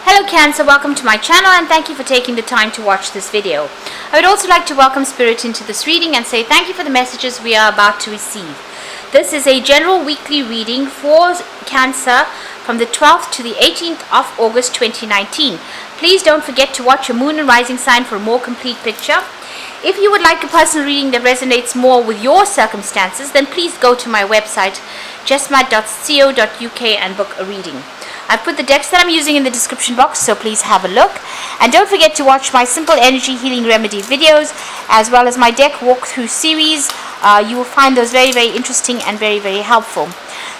Hello Cancer, welcome to my channel and thank you for taking the time to watch this video. I would also like to welcome Spirit into this reading and say thank you for the messages we are about to receive. This is a general weekly reading for Cancer from the 12th to the 18th of August 2019. Please don't forget to watch your moon and rising sign for a more complete picture. If you would like a personal reading that resonates more with your circumstances, then please go to my website jessmat.co.uk and book a reading. I've put the decks that I'm using in the description box, so please have a look. And don't forget to watch my simple energy healing remedy videos as well as my deck walkthrough series. You will find those very, very interesting and very, very helpful.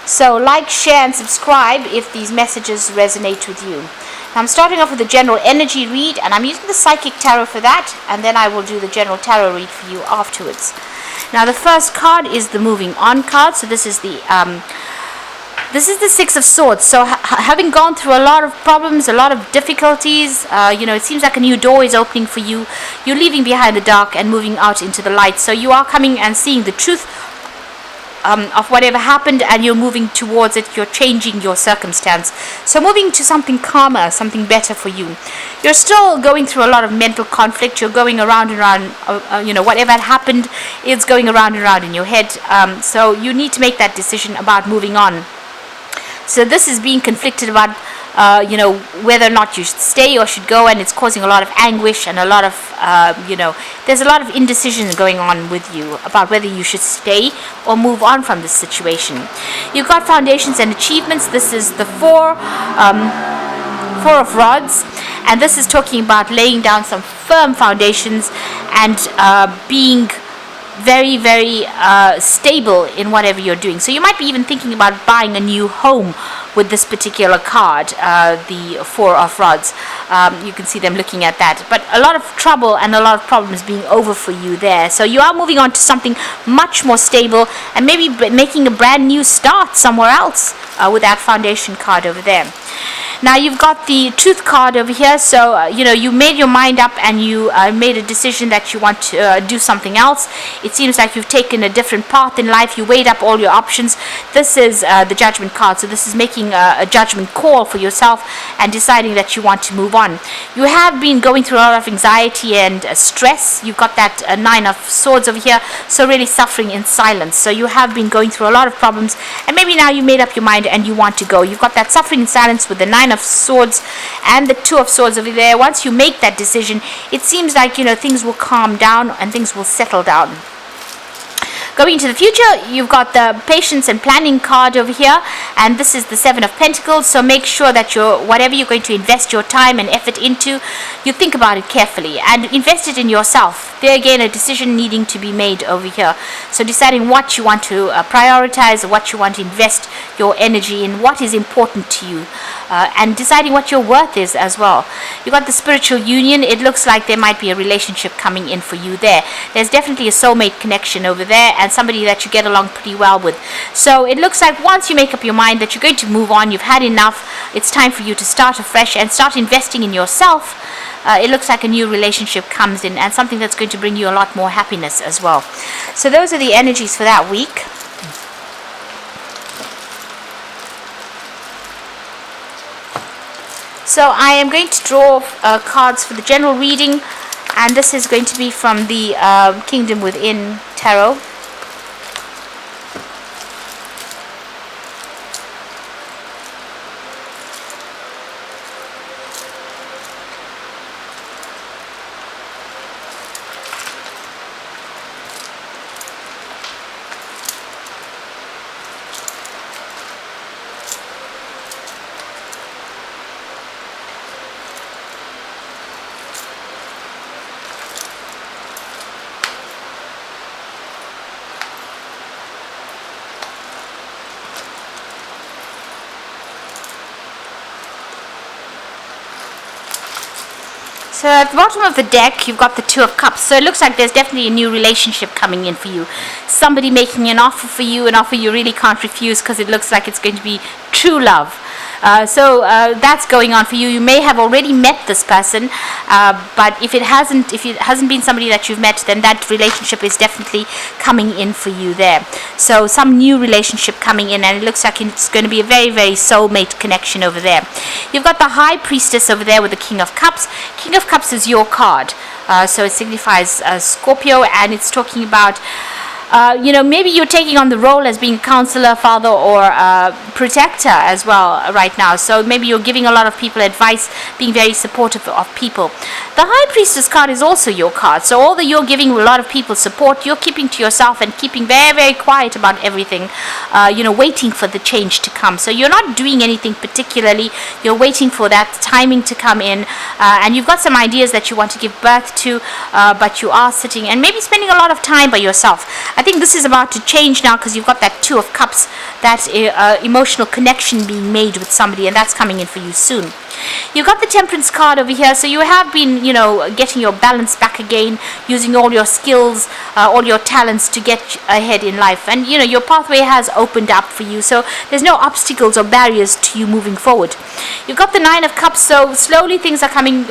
So like, share and subscribe if these messages resonate with you. Now I'm starting off with the general energy read, and I'm using the psychic tarot for that, and then I will do the general tarot read for you afterwards. Now the first card is the moving on card. So this is the Six of Swords. So having gone through a lot of problems, a lot of difficulties, it seems like a new door is opening for you. You're leaving behind the dark and moving out into the light. So you are coming and seeing the truth of whatever happened, and you're moving towards it. You're changing your circumstance. So moving to something calmer, something better for you. You're still going through a lot of mental conflict. You're going around and around, whatever had happened is going around and around in your head. So you need to make that decision about moving on. So this is being conflicted about, whether or not you should stay or should go, and it's causing a lot of anguish and a lot of, there's a lot of indecision going on with you about whether you should stay or move on from this situation. You've got foundations and achievements. This is the Four of Rods, and this is talking about laying down some firm foundations and being very, very stable in whatever you're doing. So you might be even thinking about buying a new home with this particular card, the Four of Rods. You can see them looking at that. But a lot of trouble and a lot of problems being over for you there. So you are moving on to something much more stable and maybe making a brand new start somewhere else with that foundation card over there. Now you've got the Truth card over here. So you made your mind up and you made a decision that you want to do something else. It seems like you've taken a different path in life. You weighed up all your options. This is the Judgment card. So this is making a judgment call for yourself and deciding that you want to move on. You have been going through a lot of anxiety and stress. You've got that Nine of Swords over here. So really suffering in silence. So you have been going through a lot of problems, and maybe now you made up your mind and you want to go. You've got that suffering in silence with the Nine of Swords and the Two of Swords over there. Once you make that decision, it seems like things will calm down and things will settle down. Going into the future, you've got the Patience and Planning card over here, and this is the Seven of Pentacles. So make sure that whatever you're going to invest your time and effort into, you think about it carefully and invest it in yourself. There again, a decision needing to be made over here. So deciding what you want to prioritize, what you want to invest your energy in, what is important to you, and deciding what your worth is as well. You've got the Spiritual Union. It looks like there might be a relationship coming in for you there. There's definitely a soulmate connection over there, and somebody that you get along pretty well with. So it looks like once you make up your mind that you're going to move on, you've had enough, it's time for you to start afresh and start investing in yourself. It looks like a new relationship comes in, and something that's going to bring you a lot more happiness as well. So those are the energies for that week. So I am going to draw cards for the general reading, and this is going to be from the Kingdom Within Tarot. So at the bottom of the deck, you've got the Two of Cups. So it looks like there's definitely a new relationship coming in for you. Somebody making an offer for you, an offer you really can't refuse, because it looks like it's going to be true love. That's going on for you. You may have already met this person, but if it hasn't been somebody that you've met, then that relationship is definitely coming in for you there. So some new relationship coming in, and it looks like it's going to be a very, very soulmate connection over there. You've got the High Priestess over there with the King of Cups. King of Cups is your card. So it signifies Scorpio, and it's talking about maybe you're taking on the role as being counselor, father, or protector as well right now. So maybe you're giving a lot of people advice, being very supportive of people. The High Priestess card is also your card. So although you're giving a lot of people support, you're keeping to yourself and keeping very, very quiet about everything, waiting for the change to come. So you're not doing anything particularly. You're waiting for that timing to come in, and you've got some ideas that you want to give birth to, but you are sitting and maybe spending a lot of time by yourself. I think this is about to change now because you've got that Two of Cups, that emotional connection being made with somebody, and that's coming in for you soon. You've got the Temperance card over here, so you have been, getting your balance back again, using all your skills, all your talents to get ahead in life, and your pathway has opened up for you, so there's no obstacles or barriers to you moving forward. You've got the Nine of Cups, so slowly things are coming,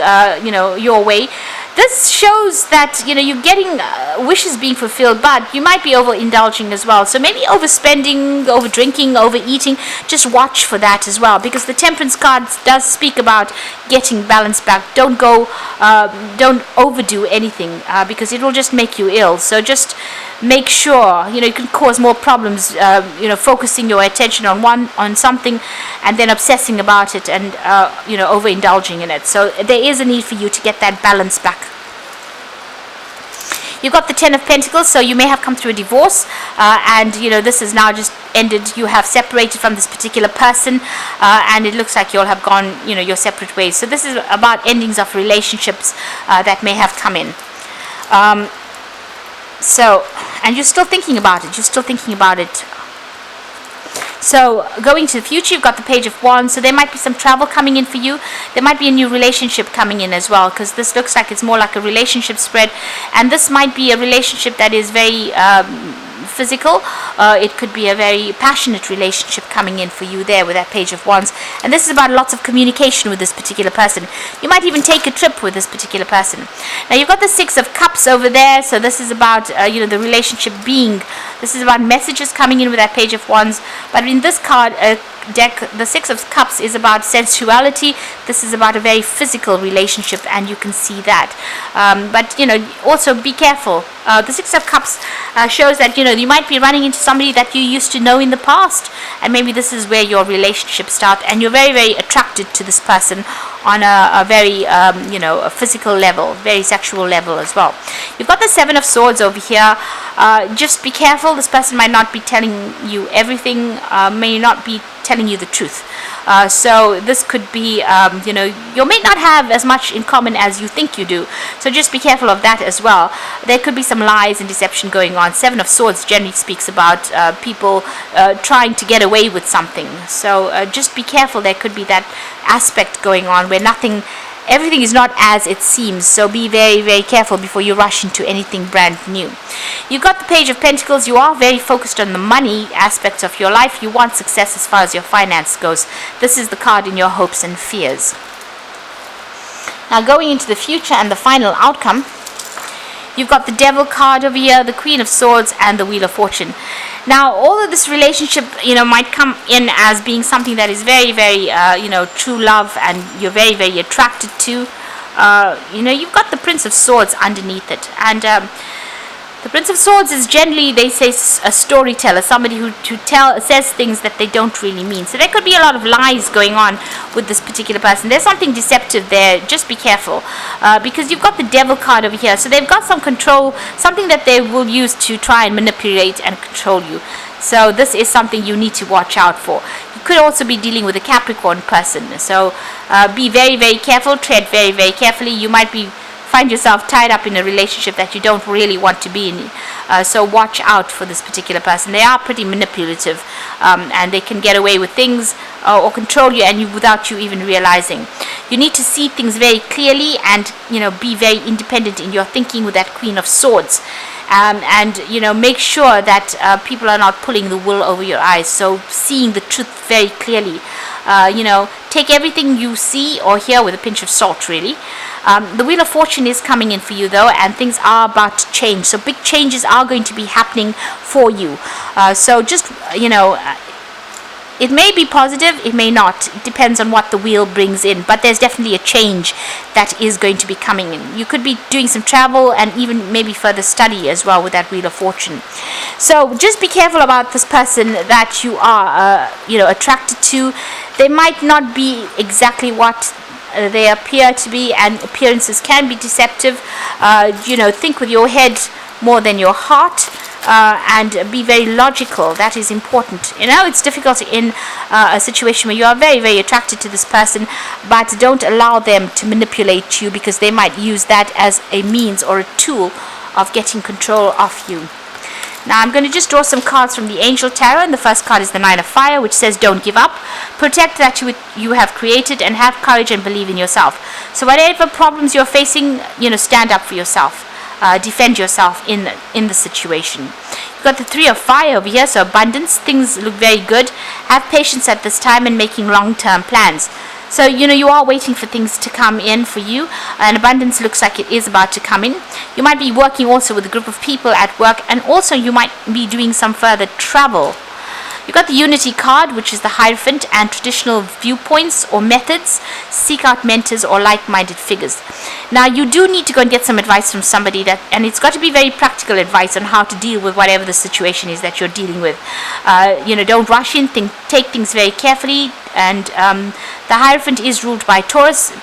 your way. This shows that you're getting wishes being fulfilled, but you might be overindulging as well. So maybe overspending, over drinking, overeating. Just watch for that as well, because the Temperance card does speak about getting balance back. Don't overdo anything, because it will just make you ill. So just make sure you can cause more problems. Focusing your attention on something and then obsessing about it and overindulging in it. So there is a need for you to get that balance back. You've got the Ten of Pentacles, so you may have come through a divorce, and this is now just ended. You have separated from this particular person, and it looks like you'll have gone your separate ways. So this is about endings of relationships that may have come in. And you're still thinking about it. So going to the future, you've got the Page of Wands, so there might be some travel coming in for you. There might be a new relationship coming in as well, because this looks like it's more like a relationship spread, and this might be a relationship that is very physical. It could be a very passionate relationship coming in for you there with that Page of Wands, and this is about lots of communication with this particular person. You might even take a trip with this particular person. Now you've got the Six of Cups over there, so this is about the relationship being. This is about messages coming in with that Page of Wands, but in this card deck, the Six of Cups is about sensuality. This is about a very physical relationship, and you can see that. But also be careful. The Six of Cups shows that you might be running into somebody that you used to know in the past, and maybe this is where your relationship starts, and you're very, very attracted to this person on a very a physical level, very sexual level as well. You've got the Seven of Swords over here. Just be careful. This person might not be telling you everything, may not be telling you the truth. So this could be, you may not have as much in common as you think you do. So just be careful of that as well. There could be some lies and deception going on. Seven of Swords generally speaks about people trying to get away with something. So just be careful. There could be that aspect going on where everything is not as it seems, so be very, very careful before you rush into anything brand new. You've got the Page of Pentacles. You are very focused on the money aspects of your life. You want success as far as your finance goes. This is the card in your hopes and fears. Now going into the future and the final outcome, you've got the Devil card over here, the Queen of Swords, and the Wheel of Fortune. Now, although this relationship, might come in as being something that is very, very, true love, and you're very, very attracted to, you've got the Prince of Swords underneath it. And the Prince of Swords is generally, they say, a storyteller, somebody who says things that they don't really mean. So there could be a lot of lies going on with this particular person. There's something deceptive there. Just be careful, because you've got the Devil card over here. So they've got some control, something that they will use to try and manipulate and control you. So this is something you need to watch out for. You could also be dealing with a Capricorn person. So be very, very careful. Tread very, very carefully. You might find yourself tied up in a relationship that you don't really want to be in. So watch out for this particular person. They are pretty manipulative, and they can get away with things or control you, without you even realizing. You need to see things very clearly and be very independent in your thinking with that Queen of Swords. and make sure that people are not pulling the wool over your eyes. So seeing the truth very clearly. Take everything you see or hear with a pinch of salt, really. The Wheel of Fortune is coming in for you, though, and things are about to change. So big changes are going to be happening for you. So just, it may be positive, it may not. It depends on what the wheel brings in. But there's definitely a change that is going to be coming in. You could be doing some travel and even maybe further study as well with that Wheel of Fortune. So just be careful about this person that you are, attracted to. They might not be exactly what they appear to be, and appearances can be deceptive. Think with your head more than your heart. And be very logical. That is important. It's difficult in a situation where you are very, very attracted to this person, but don't allow them to manipulate you, because they might use that as a means or a tool of getting control of you. Now I'm going to just draw some cards from the Angel Tarot, and the first card is the Nine of Fire, which says don't give up, protect that you have created, and have courage and believe in yourself. So whatever problems you're facing, stand up for yourself. Defend yourself in the situation. You've got the Three of Fire over here, so abundance. Things look very good. Have patience at this time and making long-term plans. So, you are waiting for things to come in for you, and abundance looks like it is about to come in. You might be working also with a group of people at work, and also you might be doing some further travel. You've got the Unity card, which is the Hierophant, and traditional viewpoints or methods. Seek out mentors or like-minded figures. Now, you do need to go and get some advice from somebody, and it's got to be very practical advice on how to deal with whatever the situation is that you're dealing with. Don't rush in. Take things very carefully. And the Hierophant is ruled by Taurus.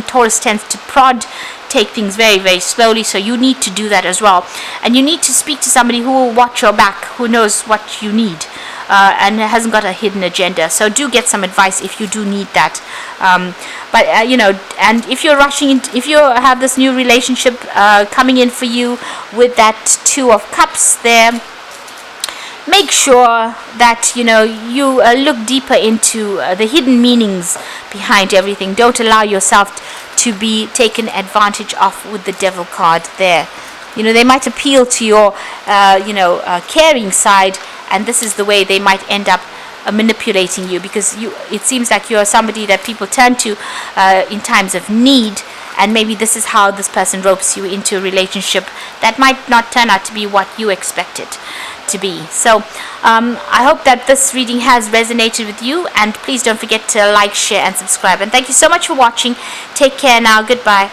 Taurus tends to prod, take things very, very slowly, so you need to do that as well. And you need to speak to somebody who will watch your back, who knows what you need, and hasn't got a hidden agenda. So do get some advice if you do need that. And if you're rushing in, if you have this new relationship coming in for you with that Two of Cups there, make sure that you look deeper into the hidden meanings behind everything. Don't allow yourself to be taken advantage of with the Devil card there. They might appeal to your caring side, and this is the way they might end up manipulating you, because it seems like you're somebody that people turn to in times of need, and maybe this is how this person ropes you into a relationship that might not turn out to be what you expected to be. So I hope that this reading has resonated with you, and please don't forget to like, share and subscribe, and thank you so much for watching. Take care now. Goodbye.